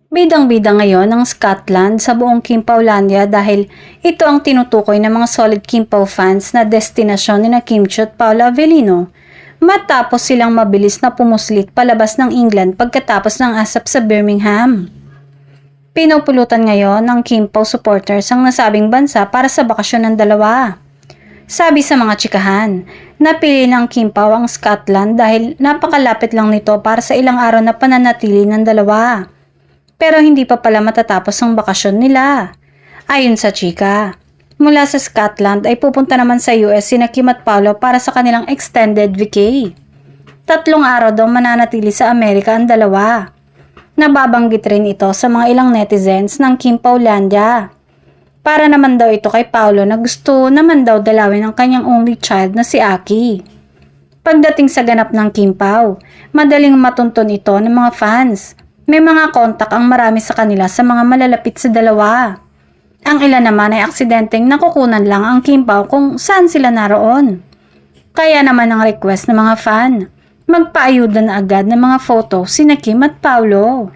Bidang-bida ngayon ang Scotland sa buong Kimpaulandia dahil ito ang tinutukoy ng mga solid Kimpaw fans na destinasyon ni Kimchi at Paolo Avellino matapos silang mabilis na pumuslit palabas ng England pagkatapos ng asap sa Birmingham. Pinupulutan ngayon ng Kimpaw supporters ang nasabing bansa para sa bakasyon ng dalawa. Sabi sa mga tsikahan, napili ng Kimpaw ang Scotland dahil napakalapit lang nito para sa ilang araw na pananatili ng dalawa. Pero hindi pa pala matatapos ang bakasyon nila. Ayon sa chika, mula sa Scotland ay pupunta naman sa US sina Kim at Paolo para sa kanilang extended vacay. 3 araw daw mananatili sa Amerika ang dalawa. Nababanggit rin ito sa mga ilang netizens ng Kimpaulandia. Para naman daw ito kay Paolo na gusto naman daw dalawin ang kanyang only child na si Aki. Pagdating sa ganap ng Kimpaw, madaling matuntun ito ng mga fans. May mga kontak ang marami sa kanila sa mga malalapit sa dalawa. Ang ilan naman ay aksidenteng nakukunan lang ang Kimpaw kung saan sila naroon. Kaya naman ang request ng mga fan, magpaayuda na agad ng mga photo sina Kim at Paolo.